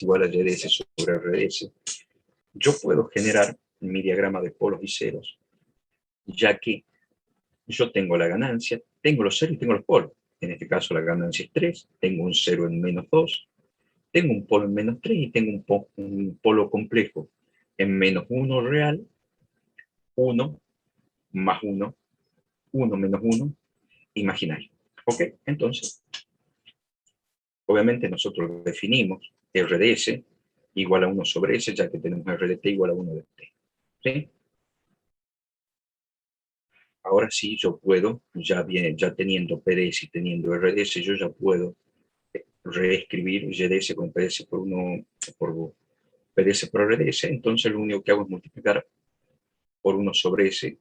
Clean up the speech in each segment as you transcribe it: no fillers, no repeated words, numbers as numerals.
igual a YDS sobre RDS, yo puedo generar mi diagrama de polos y ceros, ya que yo tengo la ganancia, tengo los ceros y tengo los polos. En este caso la ganancia es 3, tengo un 0 en -2, tengo un polo en -3 y tengo un polo complejo en -1 real, 1 más 1, 1 menos 1, imaginario. ¿Ok? Entonces, obviamente nosotros definimos RDS igual a 1 sobre S, ya que tenemos RDT igual a 1 de T. ¿Sí? Ahora sí yo puedo, ya teniendo PDS y teniendo RDS, yo ya puedo reescribir YDS con PDS por PDS por RDS, entonces lo único que hago es multiplicar por 1 sobre S,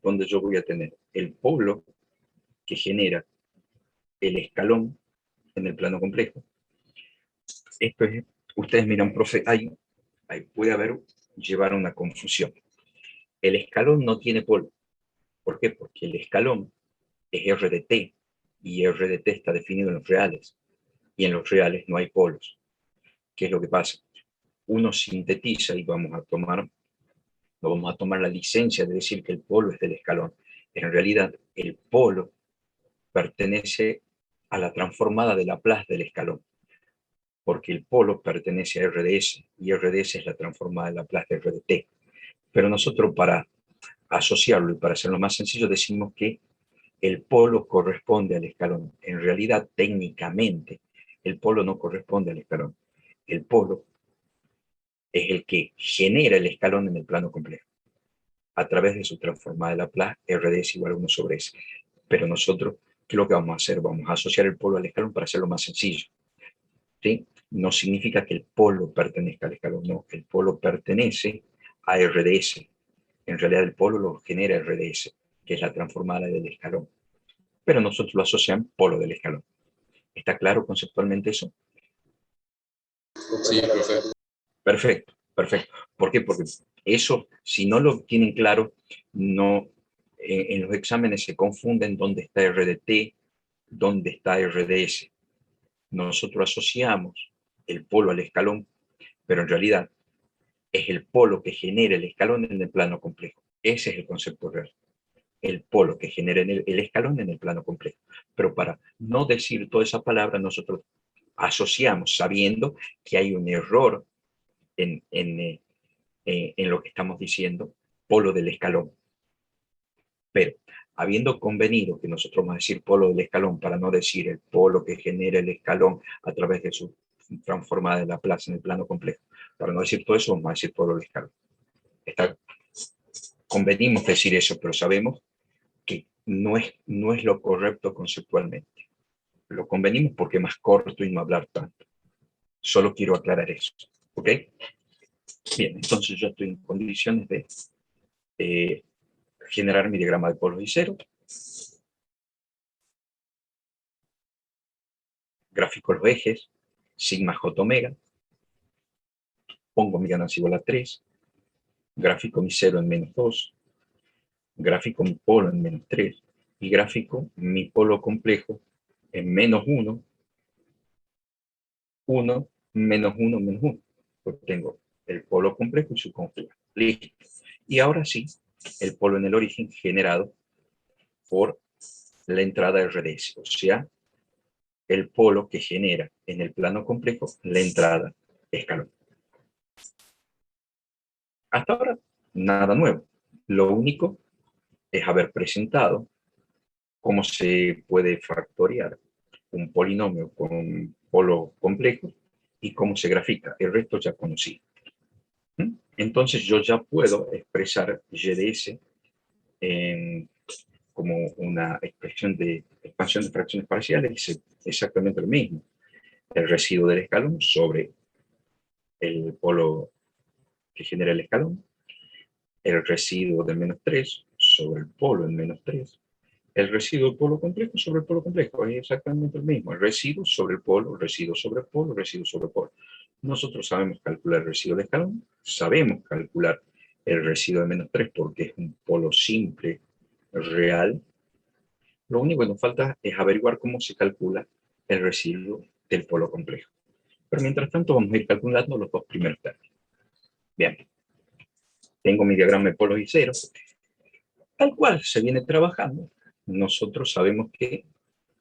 donde yo voy a tener el polo que genera el escalón en el plano complejo. Esto es, ustedes miran, profe, ahí puede llevar una confusión. El escalón no tiene polo. ¿Por qué? Porque el escalón es R de T, y R de T está definido en los reales, y en los reales no hay polos. ¿Qué es lo que pasa? Uno sintetiza y vamos a tomar la licencia de decir que el polo es del escalón. En realidad, el polo pertenece a la transformada de Laplace del escalón, porque el polo pertenece a RDS, y RDS es la transformada de Laplace de RDT. Pero nosotros, para asociarlo y para hacerlo más sencillo, decimos que el polo corresponde al escalón. En realidad, técnicamente, el polo no corresponde al escalón. El polo es el que genera el escalón en el plano complejo, a través de su transformada de Laplace, RDS igual a 1 sobre S. Pero nosotros, ¿qué es lo que vamos a hacer? Vamos a asociar el polo al escalón para hacerlo más sencillo. ¿Sí? No significa que el polo pertenezca al escalón, no. El polo pertenece a RDS. En realidad el polo lo genera RDS, que es la transformada del escalón. Pero nosotros lo asociamos polo del escalón. ¿Está claro conceptualmente eso? Sí, perfecto. Perfecto, perfecto. ¿Por qué? Porque eso, si no lo tienen claro, no, en los exámenes se confunden dónde está RDT, dónde está RDS. Nosotros asociamos el polo al escalón, pero en realidad es el polo que genera el escalón en el plano complejo. Ese es el concepto real. El polo que genera el escalón en el plano complejo. Pero para no decir toda esa palabra, nosotros asociamos sabiendo que hay un error en lo que estamos diciendo, polo del escalón. Pero habiendo convenido que nosotros vamos a decir polo del escalón para no decir el polo que genera el escalón a través de su transformada de Laplace en el plano complejo, para no decir todo eso, vamos a decir polo del escalón. Convenimos decir eso, pero sabemos que no es lo correcto conceptualmente. Lo convenimos porque es más corto y no hablar tanto. Solo quiero aclarar eso. ¿Ok? Bien, entonces yo estoy en condiciones de generar mi diagrama de polos y cero. Gráfico los ejes, sigma j omega. Pongo mi ganancia igual a 3. Gráfico mi 0 en -2. Gráfico mi polo en -3. Y gráfico mi polo complejo en -1, 1, -1, -1. Pues tengo el polo complejo y su conjugado. Listo. Y ahora sí, el polo en el origen generado por la entrada RDS, o sea, el polo que genera en el plano complejo la entrada escalón. Hasta ahora, nada nuevo. Lo único es haber presentado cómo se puede factoriar un polinomio con un polo complejo y cómo se grafica. El resto ya conocí. Entonces yo ya puedo expresar YDS como una expresión de expansión de fracciones parciales, es exactamente lo mismo. El residuo del escalón sobre el polo que genera el escalón, el residuo del -3 sobre el polo en -3, el residuo del polo complejo sobre el polo complejo, es exactamente el mismo, el residuo sobre el polo, residuo sobre el polo, residuo sobre el polo. Nosotros sabemos calcular el residuo del escalón, sabemos calcular el residuo de -3 porque es un polo simple real. Lo único que nos falta es averiguar cómo se calcula el residuo del polo complejo. Pero mientras tanto vamos a ir calculando los dos primeros términos. Bien, tengo mi diagrama de polos y ceros. Tal cual se viene trabajando, nosotros sabemos que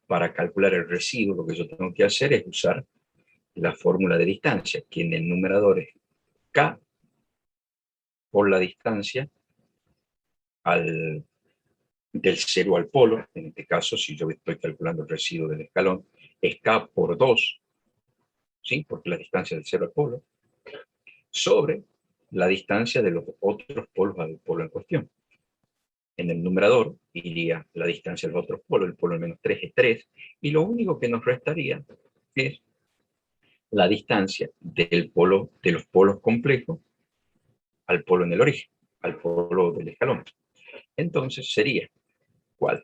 para calcular el residuo lo que yo tengo que hacer es usar la fórmula de distancia, que en el numerador es K por la distancia del cero al polo. En este caso, si yo estoy calculando el residuo del escalón, es K por 2, ¿sí? Porque la distancia del cero al polo, sobre la distancia de los otros polos al polo en cuestión. En el numerador iría la distancia de los otros polos, el polo menos 3 es 3, y lo único que nos restaría es la distancia del polo, de los polos complejos al polo en el origen, al polo del escalón. Entonces sería, ¿cuál?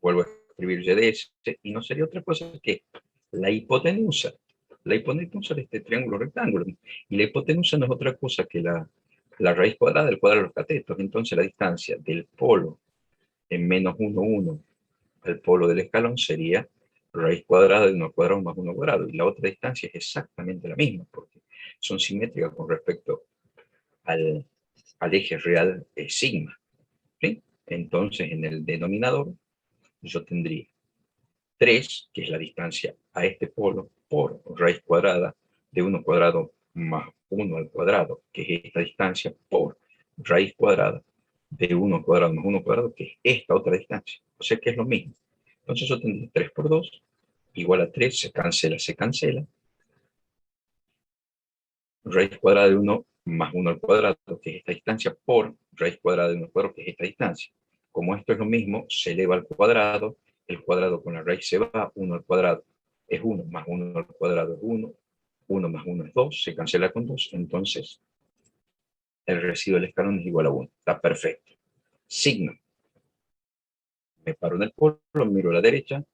Vuelvo a escribir y ds, y no sería otra cosa que la hipotenusa. La hipotenusa de este triángulo rectángulo. Y la hipotenusa no es otra cosa que la raíz cuadrada del cuadrado de los catetos. Entonces la distancia del polo en menos 1, 1 al polo del escalón sería raíz cuadrada de 1 al cuadrado más 1 al cuadrado. Y la otra distancia es exactamente la misma, porque son simétricas con respecto al eje real sigma. ¿Sí? Entonces en el denominador yo tendría 3, que es la distancia a este polo, por raíz cuadrada de 1 cuadrado más 1 al cuadrado, que es esta distancia, por raíz cuadrada de 1 cuadrado más 1 cuadrado, que es esta otra distancia. O sea que es lo mismo. Entonces yo tendría 3 por 2 igual a 3, se cancela, se cancela. Raíz cuadrada de 1 más 1 al cuadrado, que es esta distancia, por raíz cuadrada de 1 al cuadrado, que es esta distancia. Como esto es lo mismo, se eleva al cuadrado, el cuadrado con la raíz se va, 1 al cuadrado es 1, más 1 al cuadrado es 1, 1 más 1 es 2, se cancela con 2, entonces el residuo del escalón es igual a 1. Está perfecto. Signo. Me paro en el polo, miro a la derecha,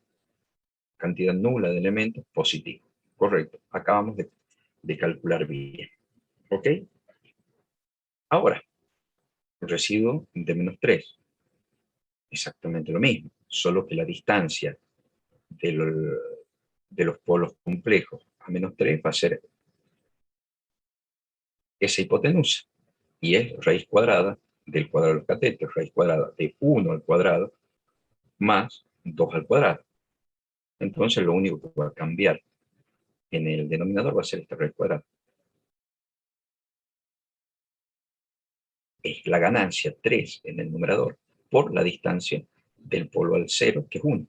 cantidad nula de elementos, positivo. Correcto. Acabamos de calcular bien. ¿Ok? Ahora, residuo de menos 3. Exactamente lo mismo, solo que la distancia del, de los polos complejos a menos 3 va a ser esa hipotenusa, y es raíz cuadrada del cuadrado de los catetos, raíz cuadrada de 1 al cuadrado más 2 al cuadrado. Entonces lo único que va a cambiar en el denominador va a ser esta raíz cuadrada. Es la ganancia 3 en el numerador por la distancia del polo al 0, que es 1.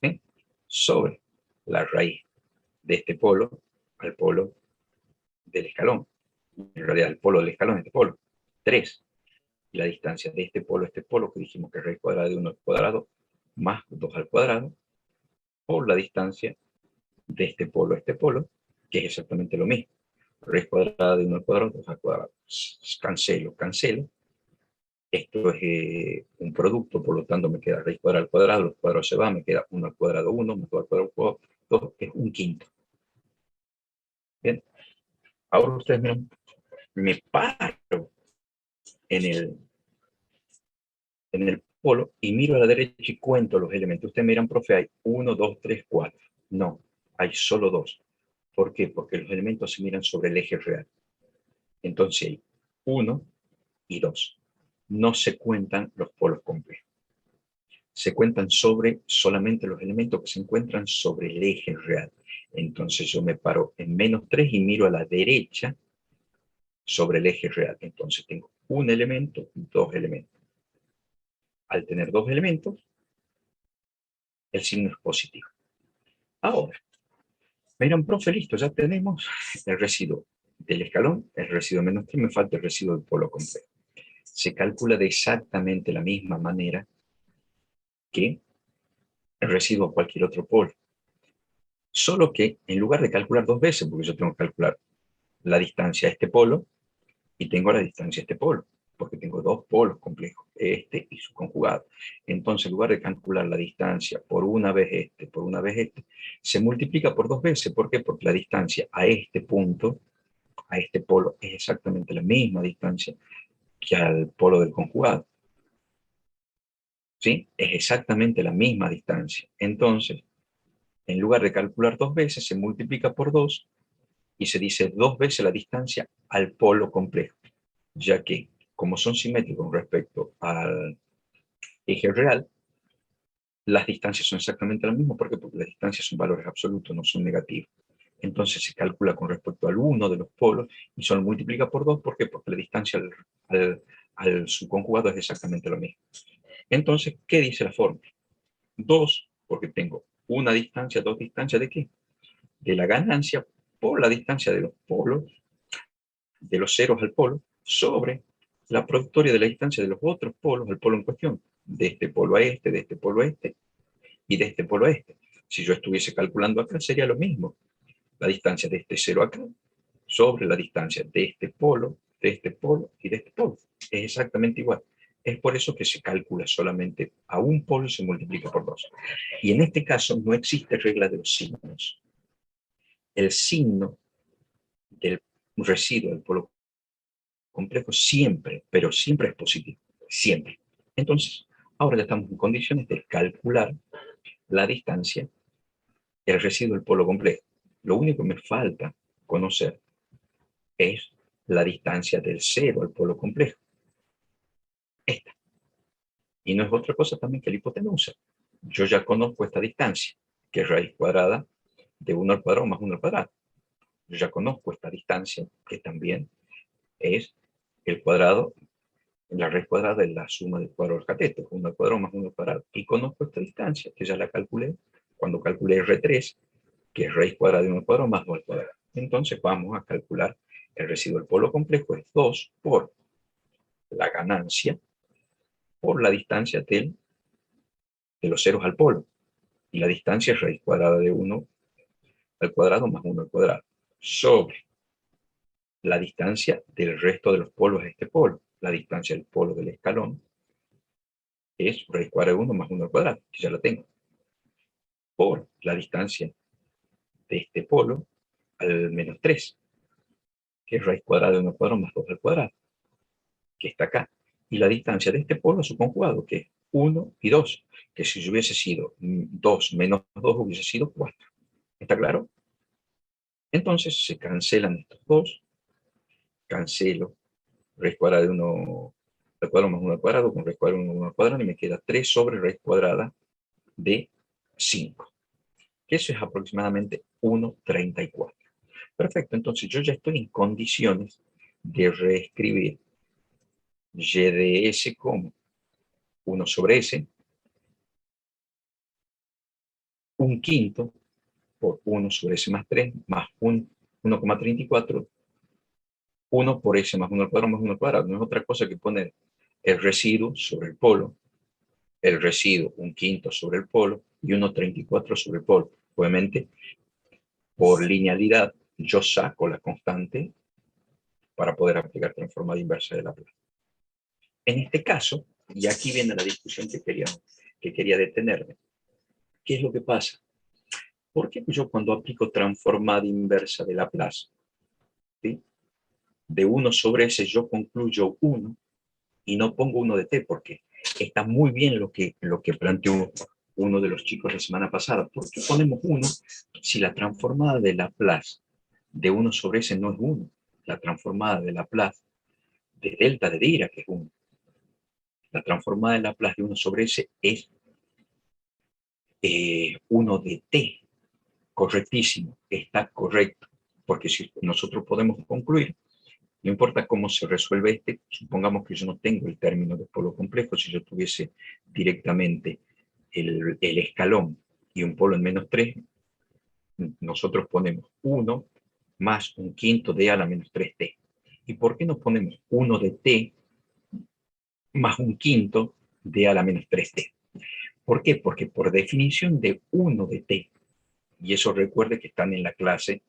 ¿Sí? Sobre la raíz de este polo al polo del escalón. En realidad, el polo del escalón es este polo. 3. Y la distancia de este polo a este polo, que dijimos que es raíz cuadrada de 1 al cuadrado, más 2 al cuadrado, por la distancia de este polo a este polo, que es exactamente lo mismo. Raíz cuadrada de 1 al cuadrado, 2 al cuadrado. Cancelo, cancelo. Esto es un producto, por lo tanto me queda raíz cuadrada al cuadrado, los cuadrados se van, me queda 1 al cuadrado 1, más 2 al cuadrado 2, que es un quinto. Bien, ahora ustedes miran, me paro en el polo y miro a la derecha y cuento los elementos. Ustedes miran, profe, hay 1, 2, 3, 4. No, hay solo 2. ¿Por qué? Porque los elementos se miran sobre el eje real. Entonces hay 1 y 2. No se cuentan los polos complejos. Se cuentan sobre solamente los elementos que se encuentran sobre el eje real. Entonces yo me paro en menos 3 y miro a la derecha sobre el eje real. Entonces tengo un elemento, 2 elementos. Al tener 2 elementos, el signo es positivo. Ahora, me dirán, profe, listo, ya tenemos el residuo del escalón, el residuo menos 3, me falta el residuo del polo complejo. Se calcula de exactamente la misma manera que el residuo a cualquier otro polo. Solo que en lugar de calcular 2 veces, porque yo tengo que calcular la distancia a este polo y tengo la distancia a este polo, porque tengo 2 polos complejos, este y su conjugado. Entonces, en lugar de calcular la distancia por una vez por una vez se multiplica por 2 veces. ¿Por qué? Porque la distancia a este punto, a este polo, es exactamente la misma distancia que al polo del conjugado. ¿Sí? Es exactamente la misma distancia. Entonces, En lugar de calcular 2 veces, se multiplica por 2 y se dice 2 veces la distancia al polo complejo, ya que como son simétricos con respecto al eje real, las distancias son exactamente las mismas. ¿Por qué? Porque las distancias son valores absolutos, no son negativos. Entonces se calcula con respecto al uno de los polos y se lo multiplica por 2. ¿Por qué? Porque la distancia al subconjugado es exactamente lo mismo. Entonces, ¿qué dice la fórmula? 2, porque tengo una distancia, dos distancias ¿de qué? De la ganancia por la distancia de los polos, de los ceros al polo, sobre la productoria de la distancia de los otros polos al polo en cuestión, de este polo a este, de este polo a este y de este polo a este. Si yo estuviese calculando acá, sería lo mismo. La distancia de este cero acá sobre la distancia de este polo y de este polo. Es exactamente igual. Es por eso que se calcula solamente a un polo y se multiplica por 2. Y en este caso no existe regla de los signos. El signo del residuo del polo complejo siempre, pero siempre es positivo. Siempre. Entonces, ahora ya estamos en condiciones de calcular la distancia, el residuo del polo complejo. Lo único que me falta conocer es la distancia del cero al polo complejo. Esta. Y no es otra cosa también que la hipotenusa. Yo ya conozco esta distancia, que es raíz cuadrada de 1 al cuadrado más 1 al cuadrado. Yo ya conozco esta distancia, que también es el cuadrado, la raíz cuadrada de la suma del cuadrado del cateto, 1 al cuadrado más 1 al cuadrado. Y conozco esta distancia, que ya la calculé cuando calculé R3, que es raíz cuadrada de 1 al cuadrado más 2 al cuadrado. Entonces vamos a calcular el residuo del polo complejo, es 2 por la ganancia por la distancia de los ceros al polo. Y la distancia es raíz cuadrada de 1 al cuadrado más 1 al cuadrado, sobre la distancia del resto de los polos a este polo. La distancia del polo del escalón es raíz cuadrada de 1 más 1 al cuadrado, que ya la tengo, por la distancia de este polo al menos 3, que es raíz cuadrada de 1 al cuadrado más 2 al cuadrado, que está acá. Y la distancia de este polo a su conjugado, que es 1 y 2, que si hubiese sido 2 menos 2 hubiese sido 4. ¿Está claro? Entonces se cancelan estos dos, cancelo raíz cuadrada de 1 al cuadrado más 1 al cuadrado con raíz cuadrada de 1 al cuadrado y me queda 3 sobre raíz cuadrada de 5, que eso es aproximadamente 1,34. Perfecto, entonces yo ya estoy en condiciones de reescribir y de s como 1 sobre s, un quinto por 1 sobre s más 3 más 1,34, 1 por s más 1 al cuadrado más 1 al cuadrado. No es otra cosa que poner el residuo sobre el polo, el residuo un quinto sobre el polo y 1,34 sobre el polo. Obviamente, por linealidad, yo saco la constante para poder aplicar transformada inversa de Laplace. En este caso, y aquí viene la discusión que quería detenerme, ¿qué es lo que pasa? ¿Por qué yo cuando aplico transformada inversa de Laplace, ¿sí? De 1 sobre s yo concluyo 1 y no pongo 1 de t? Porque está muy bien lo que planteó uno de los chicos la semana pasada. ¿Por qué ponemos 1 si la transformada de Laplace de 1 sobre s no es 1? La transformada de Laplace de delta de Dirac es 1. La transformada de Laplace de 1 sobre s es 1 de t. Correctísimo, está correcto. Porque si nosotros podemos concluir, no importa cómo se resuelve supongamos que yo no tengo el término de polo complejo, si yo tuviese directamente el escalón y un polo en menos 3, nosotros ponemos 1 más un quinto de a la menos 3t. ¿Y por qué no ponemos 1 de t más un quinto de a la menos 3t? ¿Por qué? Porque por definición de 1 de t, y eso recuerde que están en la clase,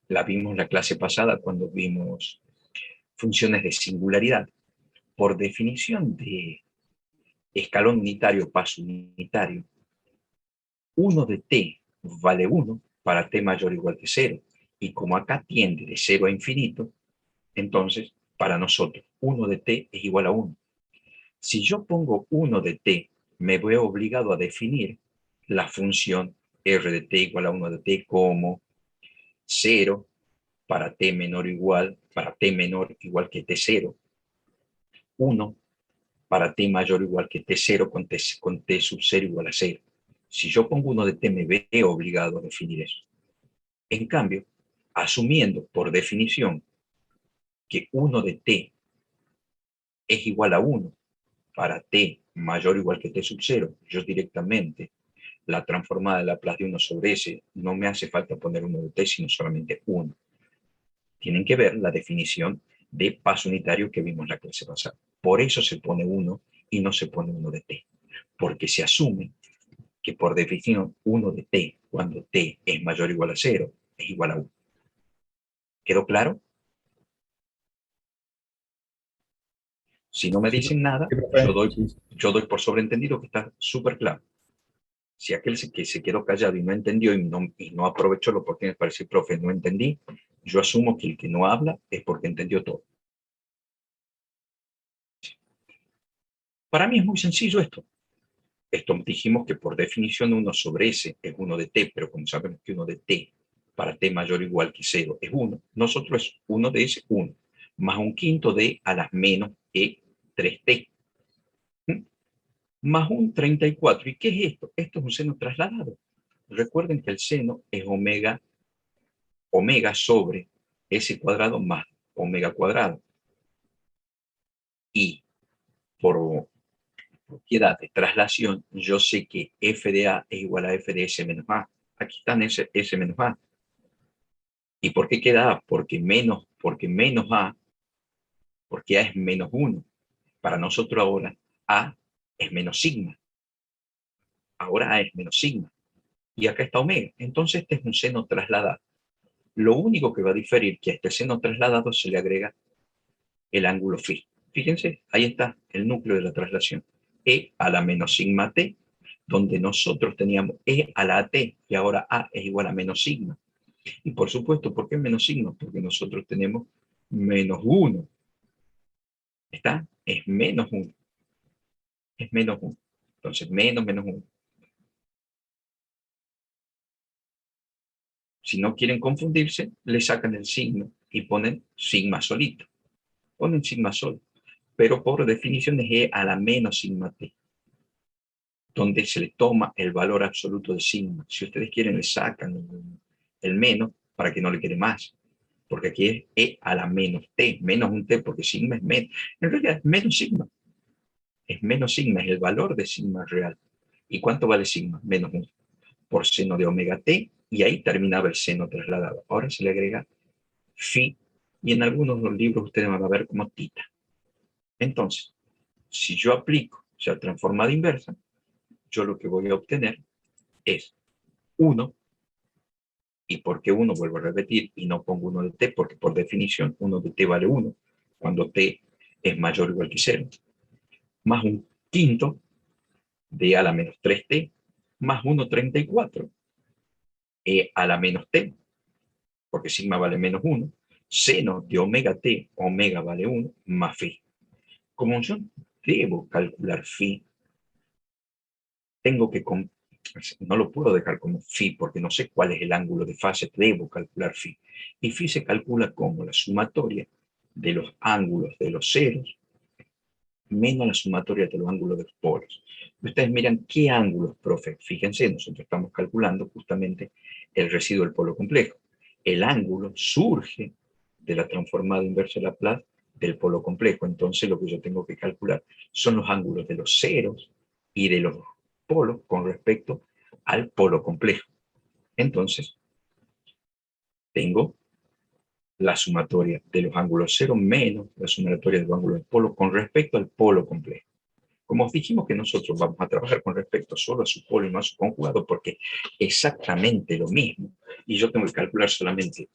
la vimos en la clase pasada cuando vimos funciones de singularidad, por definición de escalón unitario, paso unitario, 1 de t vale 1 para t mayor o igual que 0. Y como acá tiende de 0 a infinito, entonces para nosotros 1 de t es igual a 1. Si yo pongo 1 de t, me veo obligado a definir la función R de t igual a 1 de t como 0 para t menor o igual, para t menor igual que t0, 1 para t mayor o igual que t0 con t sub 0 igual a 0. Si yo pongo 1 de t, me veo obligado a definir eso. En cambio, asumiendo por definición que 1 de t es igual a 1 para t mayor o igual que t sub 0, yo directamente la transformada de Laplace de 1 sobre s, no me hace falta poner 1 de t, sino solamente 1. Tienen que ver la definición de paso unitario que vimos en la clase pasada. Por eso se pone 1 y no se pone 1 de t, porque se asume que por definición 1 de t, cuando t es mayor o igual a 0, es igual a 1. ¿Quedó claro? Si no me Sí, dicen nada, sí, profe. Sí, sí. yo doy por sobreentendido que está súper claro. Si aquel que se quedó callado y no entendió y no aprovechó la oportunidad para decir, profe, no entendí, yo asumo que el que no habla es porque entendió todo. Para mí es muy sencillo esto. Esto dijimos que por definición 1 sobre s es 1 de t, pero como sabemos que 1 de t para t mayor o igual que 0 es 1, nosotros es 1 de s, 1, más un quinto de a las menos e 3t, más un 34. ¿Y qué es esto? Esto es un seno trasladado. Recuerden que el seno es omega sobre s cuadrado más omega cuadrado. Y por propiedad de traslación, yo sé que f de a es igual a f de s menos a. Aquí están s menos a. ¿Y por qué queda a? Porque menos a, porque a es menos 1. Para nosotros ahora a es menos sigma. Ahora a es menos sigma. Y acá está omega. Entonces este es un seno trasladado. Lo único que va a diferir que a este seno trasladado se le agrega el ángulo phi. Fíjense, ahí está el núcleo de la traslación. E a la menos sigma t, donde nosotros teníamos E a la t y ahora A es igual a menos sigma. Y por supuesto, ¿por qué menos sigma? Porque nosotros tenemos menos 1. ¿Está? Es menos 1. Es menos 1. Entonces, menos 1. Si no quieren confundirse, le sacan el signo y ponen sigma solito. Ponen sigma solo. Pero por definición es E a la menos sigma t, donde se le toma el valor absoluto de sigma. Si ustedes quieren, le sacan el menos para que no le quede más. Porque aquí es E a la menos t, menos un t, porque sigma es menos. En realidad es menos sigma. Es menos sigma, es el valor de sigma real. ¿Y cuánto vale sigma? Menos 1 por seno de omega t, y ahí terminaba el seno trasladado. Ahora se le agrega phi, y en algunos de los libros ustedes van a ver como tita. Entonces, si yo aplico, o sea, transformada inversa, yo lo que voy a obtener es 1, y ¿por qué 1? Vuelvo a repetir, y no pongo 1 de t, porque por definición 1 de t vale 1, cuando t es mayor o igual que 0, más un quinto de a la menos 3t, más 1,34, e a la menos t, porque sigma vale menos 1, seno de omega t, omega vale 1, más phi. Como yo debo calcular phi, tengo que, no lo puedo dejar como phi, porque no sé cuál es el ángulo de fase, debo calcular phi. Y phi se calcula como la sumatoria de los ángulos de los ceros menos la sumatoria de los ángulos de los polos. Ustedes miran qué ángulos, profe. Fíjense, nosotros estamos calculando justamente el residuo del polo complejo. El ángulo surge de la transformada inversa de Laplace del polo complejo. Entonces lo que yo tengo que calcular son los ángulos de los ceros y de los polos con respecto al polo complejo. Entonces, tengo la sumatoria de los ángulos cero menos la sumatoria de los ángulos del polo con respecto al polo complejo. Como dijimos que nosotros vamos a trabajar con respecto solo a su polo y no a su conjugado, porque exactamente lo mismo, y yo tengo que calcular solamente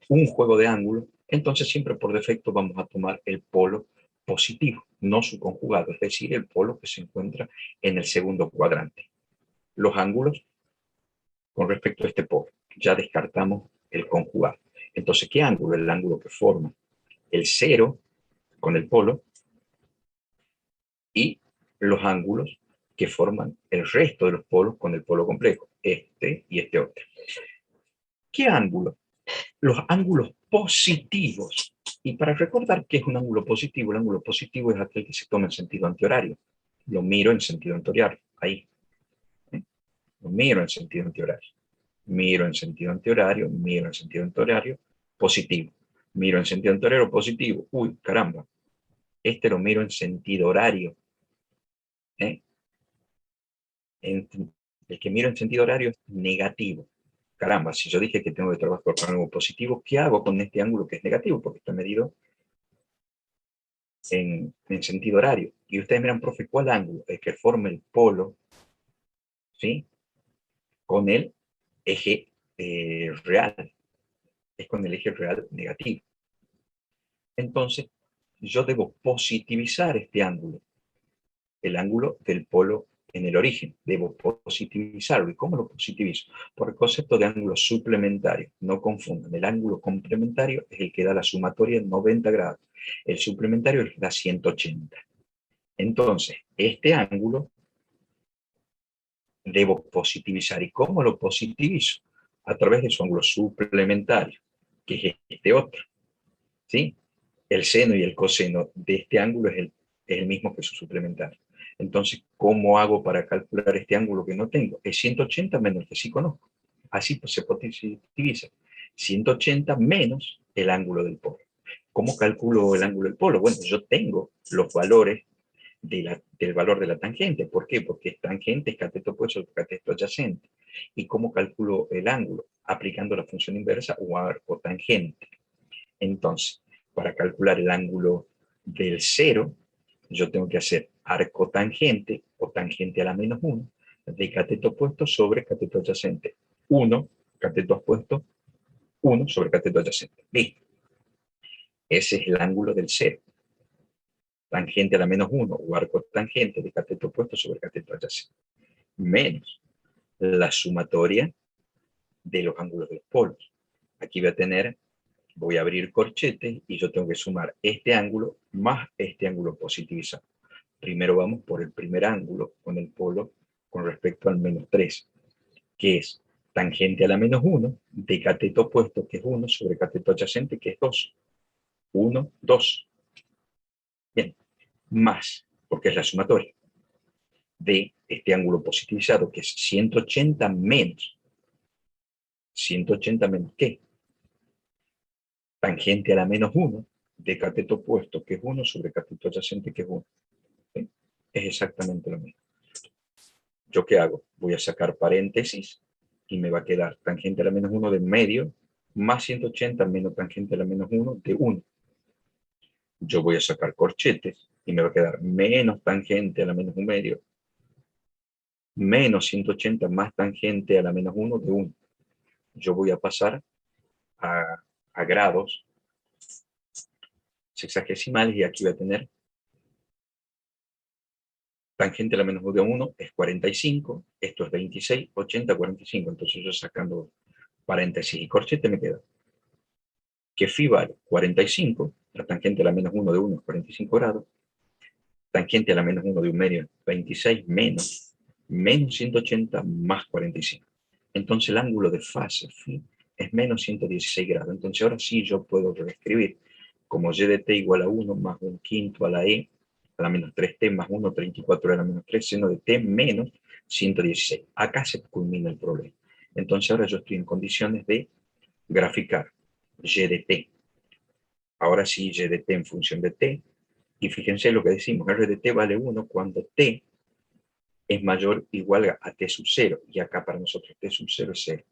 un juego de ángulos, entonces siempre por defecto vamos a tomar el polo positivo, no su conjugado, es decir, el polo que se encuentra en el segundo cuadrante. Los ángulos con respecto a este polo, ya descartamos el conjugado. Entonces, ¿qué ángulo? El ángulo que forma el cero con el polo y los ángulos que forman el resto de los polos con el polo complejo, este y este otro. ¿Qué ángulo? Los ángulos positivos. Y para recordar qué es un ángulo positivo, el ángulo positivo es aquel que se toma en sentido antihorario. Lo miro en sentido antihorario, ahí. ¿Eh? Lo miro en sentido antihorario. Miro en sentido antihorario, miro en sentido antihorario, positivo. Miro en sentido antihorario, positivo. Uy, caramba. Este lo miro en sentido horario. ¿Eh? El que miro en sentido horario es negativo. Caramba, si yo dije que tengo que trabajar con algo positivo, ¿qué hago con este ángulo que es negativo? Porque está medido en sentido horario. Y ustedes miran, profe, ¿cuál ángulo? Es que forma el polo, ¿sí? Con el eje real. Es con el eje real negativo. Entonces, yo debo positivizar este ángulo, el ángulo del polo en el origen. Debo positivizarlo. ¿Y cómo lo positivizo? Por el concepto de ángulo suplementario. No confundan. El ángulo complementario es el que da la sumatoria en 90 grados. El suplementario es el que da 180. Entonces, este ángulo debo positivizar. ¿Y cómo lo positivizo? A través de su ángulo suplementario, que es este otro. ¿Sí? El seno y el coseno de este ángulo es el mismo que su suplementario. Entonces, ¿cómo hago para calcular este ángulo que no tengo? Es 180 menos el que sí conozco. Así pues, se positiviza. 180 menos el ángulo del polo. ¿Cómo calculo el ángulo del polo? Bueno, yo tengo los valores del valor de la tangente. ¿Por qué? Porque tangente es cateto opuesto sobre cateto adyacente. ¿Y cómo calculo el ángulo? Aplicando la función inversa o arco tangente. Entonces, para calcular el ángulo del cero, yo tengo que hacer arco tangente o tangente a la menos 1 de cateto opuesto sobre cateto adyacente. 1, cateto opuesto, 1 sobre cateto adyacente. Listo. Ese es el ángulo del cero. Tangente a la menos 1 o arco tangente de cateto opuesto sobre cateto adyacente. Menos la sumatoria de los ángulos de los polos. Aquí voy a abrir corchetes y yo tengo que sumar este ángulo más este ángulo positivizado. Primero vamos por el primer ángulo con el polo con respecto al menos 3, que es tangente a la menos 1 de cateto opuesto, que es 1, sobre cateto adyacente, que es 2. 1, 2. Bien, más, porque es la sumatoria de este ángulo positivizado, que es 180 menos. 180 menos ¿qué? Tangente a la menos 1 de cateto opuesto, que es 1, sobre cateto adyacente, que es 1. ¿Sí? Es exactamente lo mismo. ¿Yo qué hago? Voy a sacar paréntesis y me va a quedar tangente a la menos 1 de medio más 180 menos tangente a la menos 1 de 1. Yo voy a sacar corchetes y me va a quedar menos tangente a la menos 1 medio menos 180 más tangente a la menos 1 de 1. Yo voy a pasar a grados sexagesimales y aquí voy a tener tangente a la menos 1 de 1 es 45, esto es 26, 80, 45. Entonces yo sacando paréntesis y corchete me queda que phi vale 45, la tangente a la menos 1 de 1 es 45 grados, tangente a la menos 1 de 1 medio es 26 menos 180 más 45. Entonces el ángulo de fase phi es menos 116 grados. Entonces ahora sí yo puedo reescribir como y de t igual a 1 más 1 quinto a la e a la menos 3t más 1, 34 a la menos 3, seno de t menos 116. Acá se culmina el problema. Entonces ahora yo estoy en condiciones de graficar y de t. Ahora sí, y de t en función de t. Y fíjense lo que decimos, r de t vale 1 cuando t es mayor o igual a t sub 0. Y acá para nosotros t sub 0 es 0.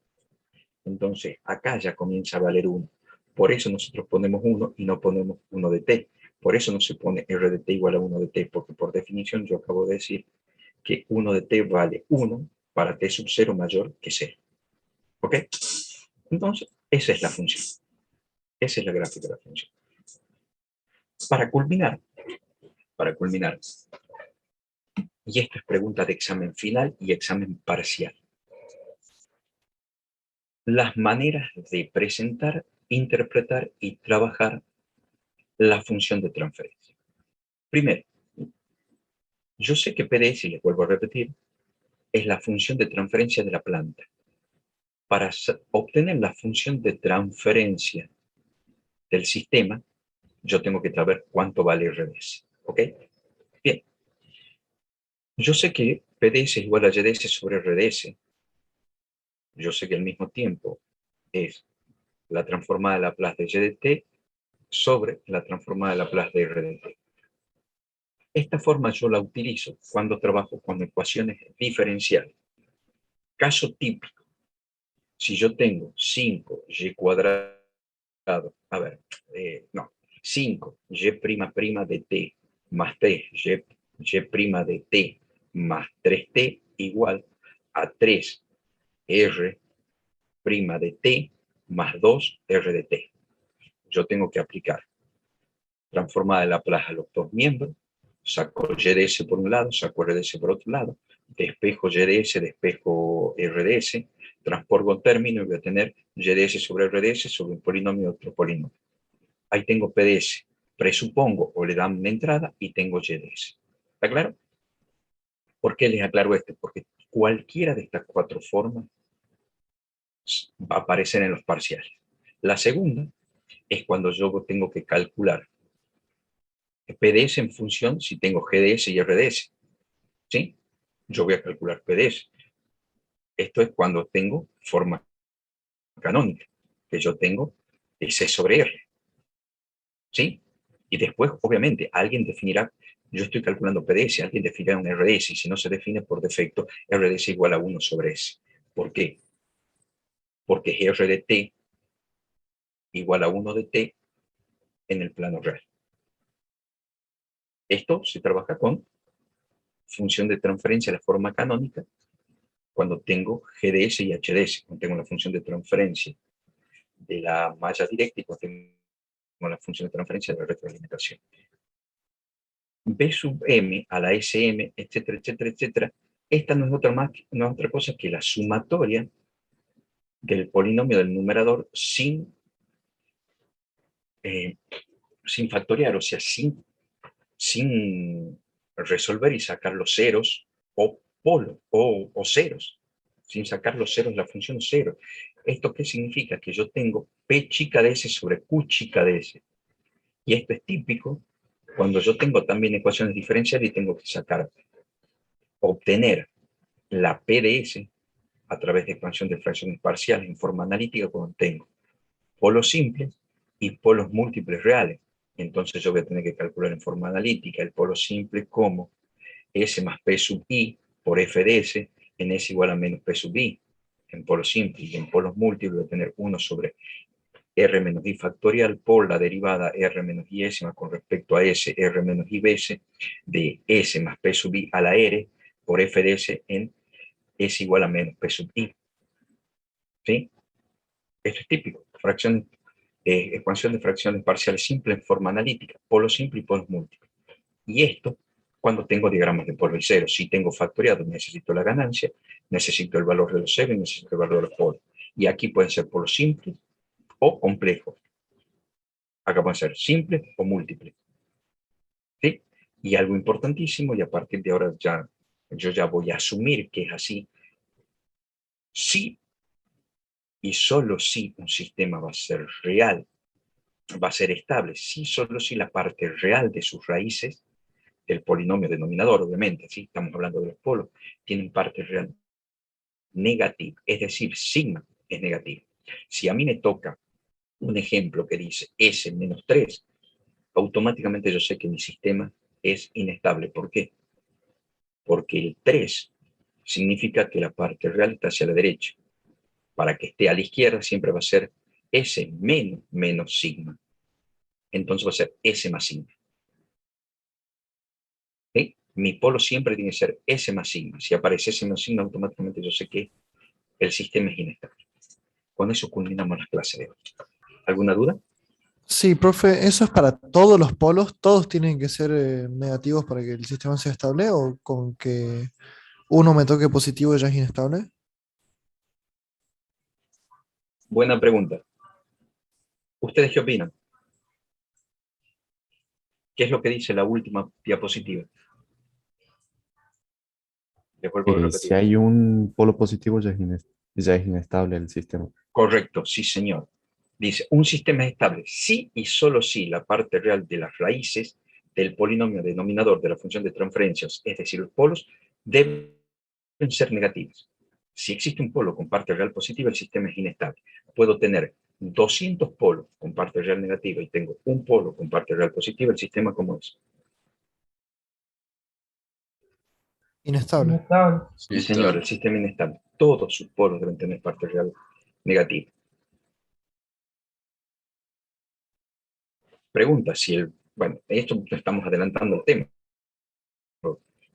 Entonces acá ya comienza a valer 1. Por eso nosotros ponemos 1 y no ponemos 1 de t. Por eso no se pone r de t igual a 1 de t, porque por definición yo acabo de decir que 1 de t vale 1 para t sub 0 mayor que 0. ¿Ok? Entonces, esa es la función. Esa es la gráfica de la función. Para culminar, y esto es pregunta de examen final y examen parcial, las maneras de presentar, interpretar y trabajar la función de transferencia. Primero, Yo sé que PDS, y les vuelvo a repetir, es la función de transferencia de la planta. Para obtener la función de transferencia del sistema, yo tengo que saber cuánto vale RDS. ¿Ok? Bien. Yo sé que PDS es igual a YDS sobre RDS. Yo sé que al mismo tiempo es la transformada de Laplace de YDT sobre la transformada de Laplace de RDT. Esta forma yo la utilizo cuando trabajo con ecuaciones diferenciales. Caso típico, si yo tengo 5y cuadrado, a ver, no, 5y' de t más 3y' de t más 3t igual a 3r' de t más 2r de t. Yo tengo que aplicar transformada de Laplace a los dos miembros, saco YDS por un lado, saco RDS por otro lado, despejo YDS, despejo RDS, transformo en término y voy a tener YDS sobre RDS sobre un polinomio y otro polinomio. Ahí tengo PDS, presupongo o le dan una entrada y tengo YDS. ¿Está claro? ¿Por qué les aclaro esto? Porque cualquiera de estas cuatro formas va a aparecer en los parciales. La segunda es cuando yo tengo que calcular PDS en función si tengo GDS y RDS. ¿Sí? Yo voy a calcular PDS. Esto es cuando tengo forma canónica, que yo tengo S sobre R. ¿Sí? Y después, obviamente, alguien definirá, yo estoy calculando PDS, alguien definirá un RDS, y si no se define por defecto, RDS igual a 1 sobre S. ¿Por qué? Porque es R de T igual a 1 de T en el plano real. Esto se trabaja con función de transferencia de la forma canónica cuando tengo GDS y HDS, cuando tengo la función de transferencia de la malla directa y cuando tengo la función de transferencia de la retroalimentación. B sub m a la Sm, etcétera, etcétera, etcétera, esta no es otra cosa que la sumatoria del polinomio del numerador eh, sin factoriar, o sea, sin resolver y sacar los ceros o polo o ceros, sin sacar los ceros de la función cero. ¿Esto qué significa? Que yo tengo P chica de S sobre Q chica de S. Y esto es típico cuando yo tengo también ecuaciones diferenciales y tengo que obtener la P de S a través de expansión de fracciones parciales en forma analítica cuando tengo polos simples y polos múltiples reales. Entonces yo voy a tener que calcular en forma analítica el polo simple como S más P sub I por F de S en S igual a menos P sub I en polos simples, y en polos múltiples voy a tener 1 sobre R menos I factorial por la derivada R menos I S con respecto a S, R menos I S de S más P sub I a la R por F de S en S igual a menos P sub I. ¿Sí? Esto es típico. Expansión de fracciones parciales simples en forma analítica, polos simples y polos múltiples. Y esto cuando tengo diagramas de polvo y cero. Si tengo factoriado, necesito la ganancia, necesito el valor de los ceros y necesito el valor de los polos. Y aquí pueden ser polos simples o complejos. Acá pueden ser simples o múltiples. ¿Sí? Y algo importantísimo, y a partir de ahora yo ya voy a asumir que es así, sí y solo si un sistema va a ser real, va a ser estable, sí solo si la parte real de sus raíces, del polinomio denominador, obviamente, ¿sí? Estamos hablando de los polos, tienen parte real negativa, es decir, sigma es negativo. Si a mí me toca un ejemplo que dice S menos 3, automáticamente yo sé que mi sistema es inestable. ¿Por qué? Porque el 3 significa que la parte real está hacia la derecha. Para que esté a la izquierda siempre va a ser S menos sigma. Entonces va a ser S más sigma. ¿Sí? Mi polo siempre tiene que ser S más sigma. Si aparece S más sigma, automáticamente yo sé que el sistema es inestable. Con eso culminamos las clases de hoy. ¿Alguna duda? Sí, profe, ¿eso es para todos los polos? ¿Todos tienen que ser negativos para que el sistema sea estable o con que uno me toque positivo ya es inestable? Buena pregunta. ¿Ustedes qué opinan? ¿Qué es lo que dice la última diapositiva? Les vuelvo a Si repetir. hay un polo positivo, ya es inestable el sistema. Correcto, sí, señor. Dice, un sistema es estable si y solo si la parte real de las raíces del polinomio denominador de la función de transferencias, es decir, los polos, deben ser negativas. Si existe un polo con parte real positiva, el sistema es inestable. Puedo tener 200 polos con parte real negativa y tengo un polo con parte real positiva, el sistema como es. Inestable. Sí, señor, el sistema inestable. Todos sus polos deben tener parte real negativa. Pregunta si el, bueno, esto estamos adelantando el tema.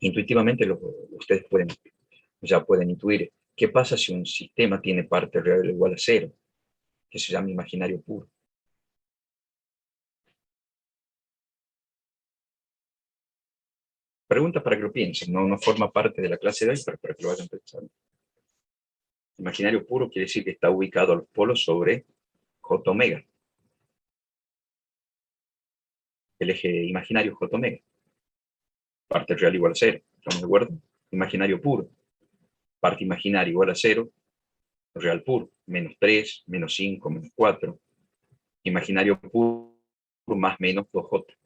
Intuitivamente ustedes ya pueden intuir qué pasa si un sistema tiene parte real igual a cero, que se llama imaginario puro. Pregunta para que lo piensen, no forma parte de la clase de hoy, pero para que lo vayan pensando. Imaginario puro quiere decir que está ubicado a los polos sobre J omega. El eje imaginario J omega. Parte real igual a cero. ¿Estamos de acuerdo? Imaginario puro. Parte imaginaria igual a cero. Real puro. Menos 3, menos 5, menos 4. Imaginario puro más menos 2J.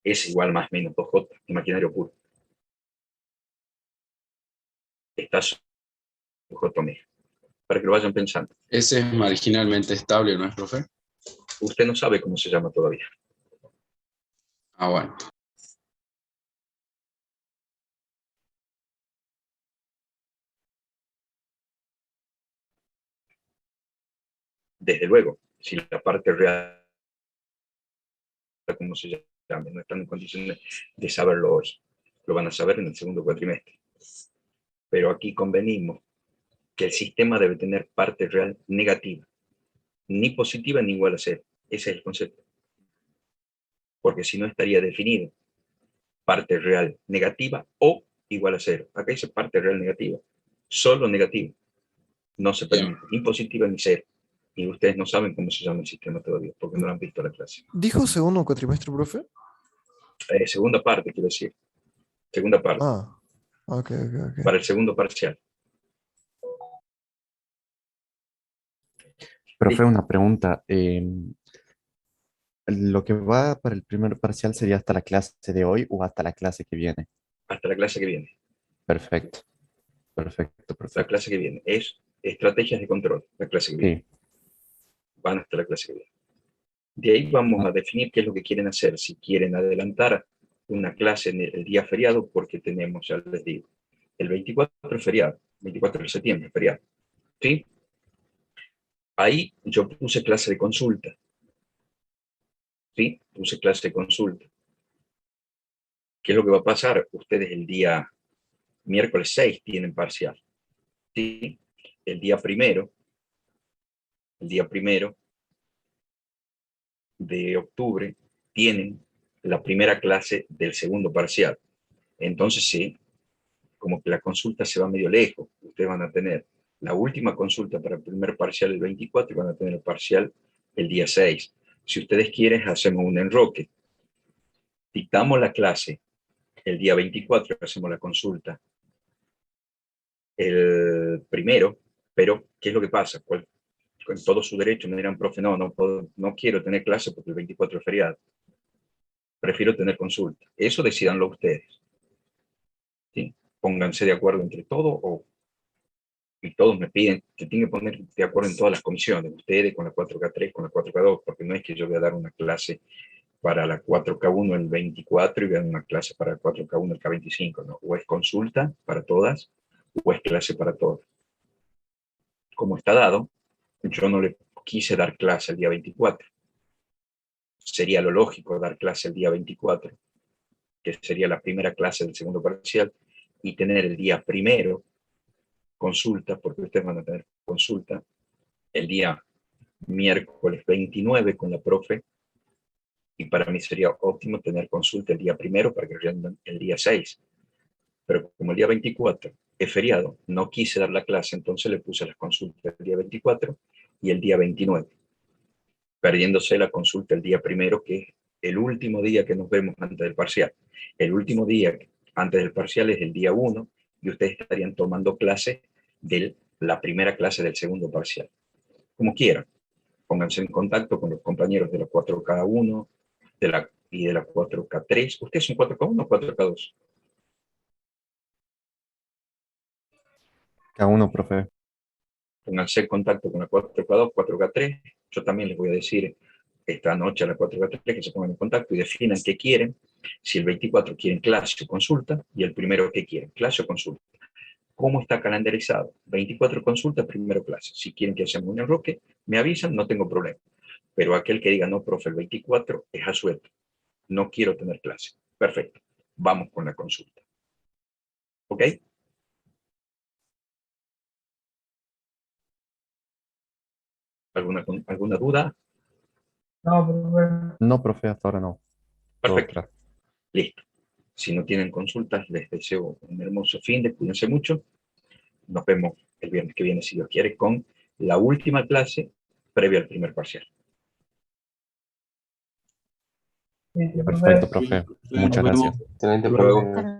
Es igual más menos 2J. Imaginario puro. Está sobre J omega. Para que lo vayan pensando. Ese es marginalmente estable, ¿no es, profe? Usted no sabe cómo se llama todavía. Ah, bueno. Desde luego, si la parte real, como se llama, no están en condiciones de saberlo hoy, lo van a saber en el segundo cuatrimestre. Pero aquí convenimos que el sistema debe tener parte real negativa, ni positiva ni igual a cero. Ese es el concepto. Porque si no estaría definido parte real negativa o igual a cero. Acá dice parte real negativa, solo negativa. No se permite, ni positiva ni cero. Y ustedes no saben cómo se llama el sistema todavía, porque no lo han visto en la clase. ¿Dijo segundo cuatrimestre, profe? Segunda parte, quiero decir. Segunda parte. Ah, ok, ok, ok. Para el segundo parcial. Profe, una pregunta. ¿Lo que va para el primer parcial sería hasta la clase de hoy o hasta la clase que viene? Hasta la clase que viene. Perfecto, perfecto, La perfecto. clase que viene. Es estrategias de control. La clase que viene. Sí, Van hasta la clase que viene. De ahí vamos a definir qué es lo que quieren hacer. Si quieren adelantar una clase en el día feriado, porque tenemos, ya les digo, el 24 es feriado, 24 de septiembre feriado. ¿Sí? Ahí yo puse clase de consulta. ¿Sí? Puse clase de consulta. ¿Qué es lo que va a pasar? Ustedes el día miércoles 6 tienen parcial. ¿Sí? El día primero de octubre tienen la primera clase del segundo parcial. Entonces, sí, como que la consulta se va medio lejos. Ustedes van a tener la última consulta para el primer parcial el 24 y van a tener el parcial el día 6. Si ustedes quieren, hacemos un enroque. Dictamos la clase el día 24, hacemos la consulta el primero, pero ¿qué es lo que pasa? Con todo su derecho me dirán, profe, no quiero tener clase porque el 24 es feriado. Prefiero tener consulta. Eso decidanlo ustedes. ¿Sí? Pónganse de acuerdo entre todos y todos me piden que tenga que poner de acuerdo en todas las comisiones, ustedes con la 4K3, con la 4K2, porque no es que yo voy a dar una clase para la 4K1 el 24 y voy a dar una clase para la 4K1 el K25, ¿no? O es consulta para todas, o es clase para todas. Como está dado, yo no le quise dar clase el día 24. Sería lo lógico dar clase el día 24, que sería la primera clase del segundo parcial, y tener el día primero consulta, porque ustedes van a tener consulta el día miércoles 29 con la profe, y para mí sería óptimo tener consulta el día primero para que rindan el día 6. Pero como el día 24 es feriado, no quise dar la clase, entonces le puse las consultas el día 24 y el día 29, perdiéndose la consulta el día primero, que es el último día que nos vemos antes del parcial. El último día antes del parcial es el día 1 y ustedes estarían tomando clase de la primera clase del segundo parcial. Como quieran, pónganse en contacto con los compañeros de la 4K1 y de la 4K3. ¿Ustedes son 4K1 o 4K2? Cada uno, profe. Pónganse en contacto con la 4K2, 4K3. Yo también les voy a decir esta noche a la 4K3 que se pongan en contacto y definan qué quieren. Si el 24 quieren clase o consulta y el primero qué quieren, clase o consulta. ¿Cómo está calendarizado? 24 consultas, primero clase. Si quieren que hacemos un enroque, me avisan, no tengo problema. Pero aquel que diga, no, profe, el 24 es a suerte. No quiero tener clase. Perfecto. Vamos con la consulta. ¿Ok? ¿Alguna duda? No, profe, hasta ahora no. Todo Perfecto. claro. Listo. Si no tienen consultas, les deseo un hermoso fin de, cuídense mucho. Nos vemos el viernes que viene, si Dios quiere, con la última clase previa al primer parcial. Perfecto, profe. Muchas gracias. Excelente, profe.